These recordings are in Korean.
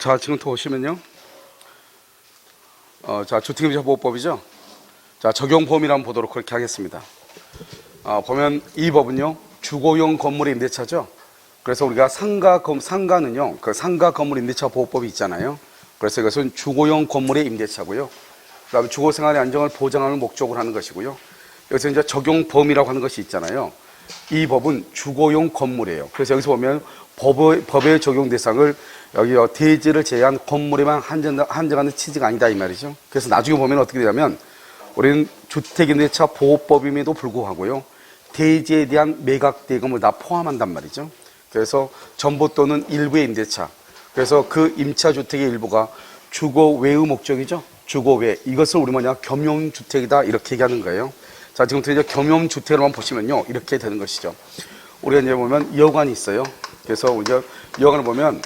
자, 지금부터 보시면요. 자, 주택임대차보호법이죠. 자, 적용 범위를 한번 보도록 그렇게 하겠습니다. 보면 이 법은요, 주거용 건물의 임대차죠. 그래서 우리가 상가는요, 그 상가 건물 임대차 보호법이 있잖아요. 그래서 이것은 주거용 건물의 임대차고요. 그 다음에 주거생활의 안정을 보장하는 목적으로 하는 것이고요. 여기서 이제 적용 범위라고 하는 것이 있잖아요. 이 법은 주거용 건물이에요. 그래서 여기서 보면 법의 적용 대상을 여기 대지를 제외한 건물에만 한정하는 취지가 아니다 이 말이죠. 그래서 나중에 보면 어떻게 되냐면 우리는 주택임대차 보호법임에도 불구하고요, 대지에 대한 매각 대금을 다 포함한단 말이죠. 그래서 전부 또는 일부의 임대차, 그래서 그 임차주택의 일부가 주거 외의 목적이죠. 주거 외, 이것을 우리 뭐냐, 겸용주택이다 이렇게 얘기하는 거예요. 자, 지금부터 이제 겸용주택으로만 보시면요, 이렇게 되는 것이죠. 우리가 이제 보면 여관이 있어요. 그래서 우리가 여관을 보면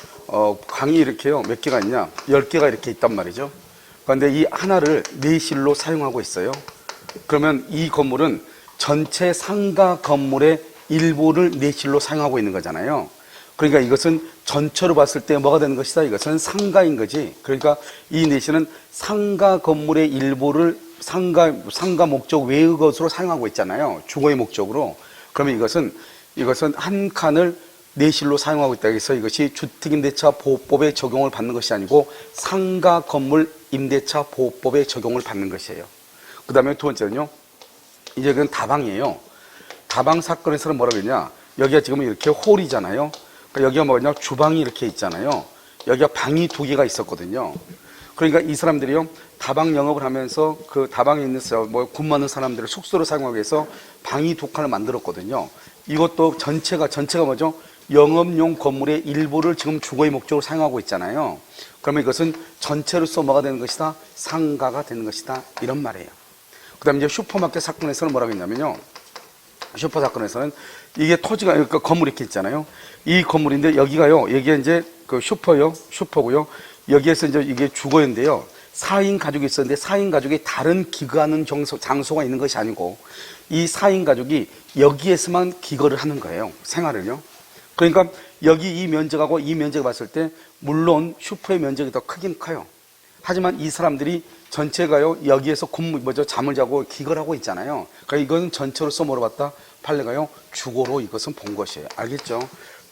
방이 이렇게요, 몇 개가 있냐, 10개가 이렇게 있단 말이죠. 그런데 이 하나를 내실로 사용하고 있어요. 그러면 이 건물은 전체 상가 건물의 일부를 내실로 사용하고 있는 거잖아요. 그러니까 이것은 전체로 봤을 때 뭐가 되는 것이다? 이것은 상가인 거지. 그러니까 이 내실은 상가 건물의 일부를 상가 목적 외의 것으로 사용하고 있잖아요. 주거의 목적으로. 그러면 이것은 한 칸을 내실로 사용하고 있다. 그래서 이것이 주택임대차 보호법에 적용을 받는 것이 아니고 상가 건물 임대차 보호법에 적용을 받는 것이에요. 그 다음에 두 번째는요, 이제 그건 다방이에요. 다방 사건에서는 뭐라고 했냐, 여기가 지금 이렇게 홀이잖아요. 그러니까 여기가 뭐냐, 주방이 이렇게 있잖아요. 여기가 방이 2개가 있었거든요. 그러니까 이 사람들이요, 다방 영업을 하면서 그 다방에 있는 근무하는 사람들을 숙소로 사용하기 위해서 방이 2칸을 만들었거든요. 이것도 전체가 뭐죠? 영업용 건물의 일부를 지금 주거의 목적으로 사용하고 있잖아요. 그러면 이것은 전체로서 뭐가 되는 것이다? 상가가 되는 것이다. 이런 말이에요. 그 다음에 이제 슈퍼마켓 사건에서는 뭐라고 했냐면요, 슈퍼 사건에서는 이게 토지가, 그러니까 건물이 이렇게 있잖아요. 이 건물인데 여기가요, 여기에 이제 그 슈퍼고요. 여기에서 이제 이게 주거인데요. 4인 가족이 있었는데 4인 가족이 다른 기거하는 장소가 있는 것이 아니고 이 4인 가족이 여기에서만 기거를 하는 거예요. 생활을요. 그러니까 여기 이 면적하고 이 면적을 봤을 때 물론 슈퍼의 면적이 더 크긴 커요. 하지만 이 사람들이 전체가요, 여기에서 잠을 자고 기거를 하고 있잖아요. 그러니까 이건 전체로서 뭐로 봤다? 판례가요, 주거로 이것은 본 것이에요. 알겠죠?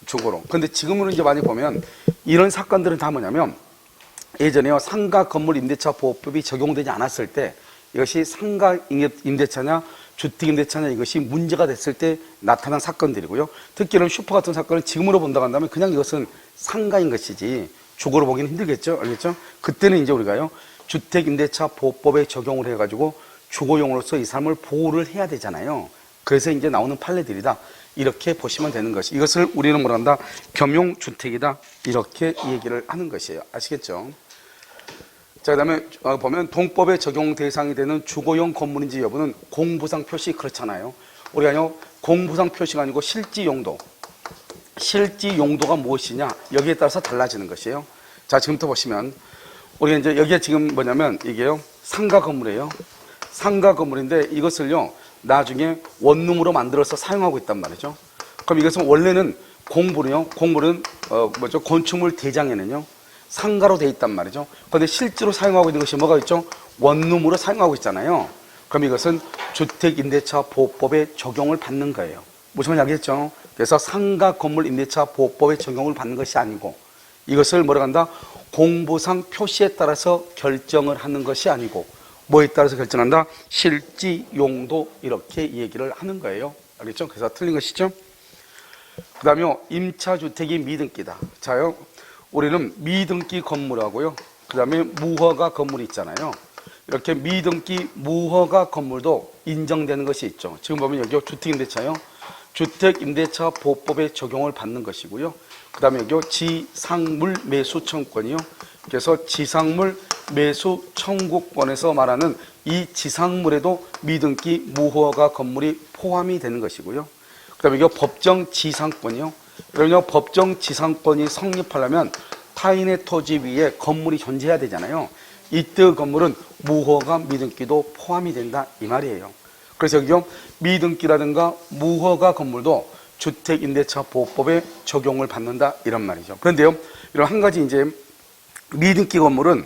주거로. 근데 지금으로 이제 많이 보면 이런 사건들은 다 뭐냐면 예전에요, 상가 건물 임대차 보호법이 적용되지 않았을 때 이것이 상가 임대차냐 주택 임대차냐 이것이 문제가 됐을 때 나타난 사건들이고요. 특히는 슈퍼 같은 사건을 지금으로 본다고 한다면 그냥 이것은 상가인 것이지 주거로 보기는 힘들겠죠. 알겠죠? 그때는 이제 우리가요, 주택 임대차 보호법에 적용을 해가지고 주거용으로서 이 사람을 보호를 해야 되잖아요. 그래서 이제 나오는 판례들이다. 이렇게 보시면 되는 것이, 이것을 우리는 뭐라 한다? 겸용주택이다. 이렇게 얘기를 하는 것이에요. 아시겠죠? 자, 그 다음에 보면 동법에 적용 대상이 되는 주거용 건물인지 여부는 공부상 표시 그렇잖아요. 우리가요, 공부상 표시가 아니고 실지 용도가 무엇이냐, 여기에 따라서 달라지는 것이에요. 자, 지금부터 보시면 우리가 이제 여기에 지금 뭐냐면 이게요, 상가 건물이에요. 상가 건물인데 이것을요, 나중에 원룸으로 만들어서 사용하고 있단 말이죠. 그럼 이것은 원래는 공물은 건축물 대장에는요, 상가로 돼 있단 말이죠. 그런데 실제로 사용하고 있는 것이 뭐가 있죠? 원룸으로 사용하고 있잖아요. 그럼 이것은 주택임대차 보호법에 적용을 받는 거예요. 무슨 말인지 알겠죠? 그래서 상가 건물 임대차 보호법에 적용을 받는 것이 아니고 이것을 뭐라고 한다? 공부상 표시에 따라서 결정을 하는 것이 아니고 뭐에 따라서 결정한다? 실지 용도, 이렇게 얘기를 하는 거예요. 알겠죠? 그래서 틀린 것이죠. 그 다음에 임차주택이 미등기다. 자요, 우리는 미등기 건물하고요, 그 다음에 무허가 건물이 있잖아요. 이렇게 미등기 무허가 건물도 인정되는 것이 있죠. 지금 보면 여기 주택임대차요, 주택임대차 보호법에 적용을 받는 것이고요. 그 다음에 여기 지상물 매수 청구권이요. 그래서 지상물 매수 청구권에서 말하는 이 지상물에도 미등기 무허가 건물이 포함이 되는 것이고요. 그 다음에 이거 법정 지상권이요. 그러면 법정 지상권이 성립하려면 타인의 토지 위에 건물이 존재해야 되잖아요. 이때 건물은 무허가 미등기도 포함이 된다 이 말이에요. 그래서 여기요, 미등기라든가 무허가 건물도 주택임대차 보호법에 적용을 받는다 이런 말이죠. 그런데요, 이런 한 가지 이제 미등기 건물은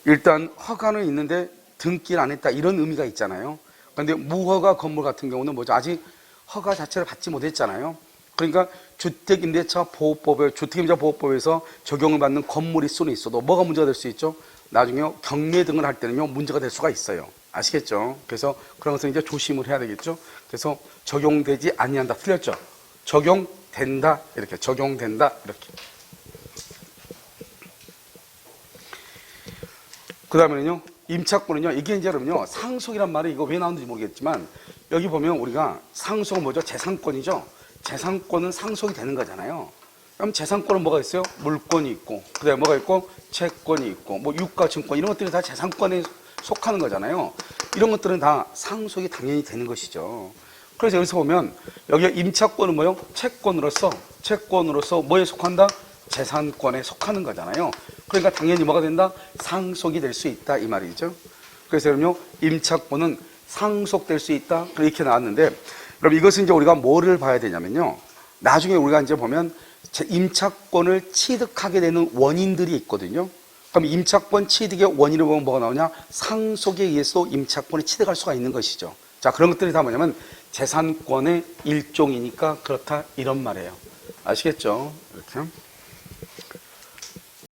일단 허가는 있는데 등기를 안 했다 이런 의미가 있잖아요. 그런데 무허가 건물 같은 경우는 뭐죠? 아직 허가 자체를 받지 못했잖아요. 그러니까 주택임대차 보호법에 주택임대차 보호법에서 적용을 받는 건물일 수는 있어도 뭐가 문제가 될 수 있죠? 나중에 경매 등을 할 때는요 문제가 될 수가 있어요. 아시겠죠? 그래서 그런 것은 이제 조심을 해야 되겠죠. 그래서 적용되지 아니한다 틀렸죠? 적용된다 이렇게 적용된다 이렇게. 그 다음에는요 임차권은요 이게 이제 그러면요 상속이란 말이 이거 왜 나오는지 모르겠지만 여기 보면 우리가 상속은 뭐죠? 재산권이죠. 재산권은 상속이 되는 거잖아요. 그럼 재산권은 뭐가 있어요? 물권이 있고 그 다음에 뭐가 있고 채권이 있고 뭐 유가 증권 이런 것들이 다 재산권에 속하는 거잖아요. 이런 것들은 다 상속이 당연히 되는 것이죠. 그래서 여기서 보면 여기 임차권은 뭐요? 채권으로서 뭐에 속한다? 재산권에 속하는 거잖아요. 그러니까 당연히 뭐가 된다? 상속이 될 수 있다 이 말이죠. 그래서 그럼요 임차권은 상속될 수 있다 이렇게 나왔는데 그럼 이것은 이제 우리가 뭐를 봐야 되냐면요 나중에 우리가 이제 보면 임차권을 취득하게 되는 원인들이 있거든요. 그럼 임차권 취득의 원인을 보면 뭐가 나오냐? 상속에 의해서 임차권을 취득할 수가 있는 것이죠. 자, 그런 것들이 다 뭐냐면 재산권의 일종이니까 그렇다 이런 말이에요. 아시겠죠? 이렇게.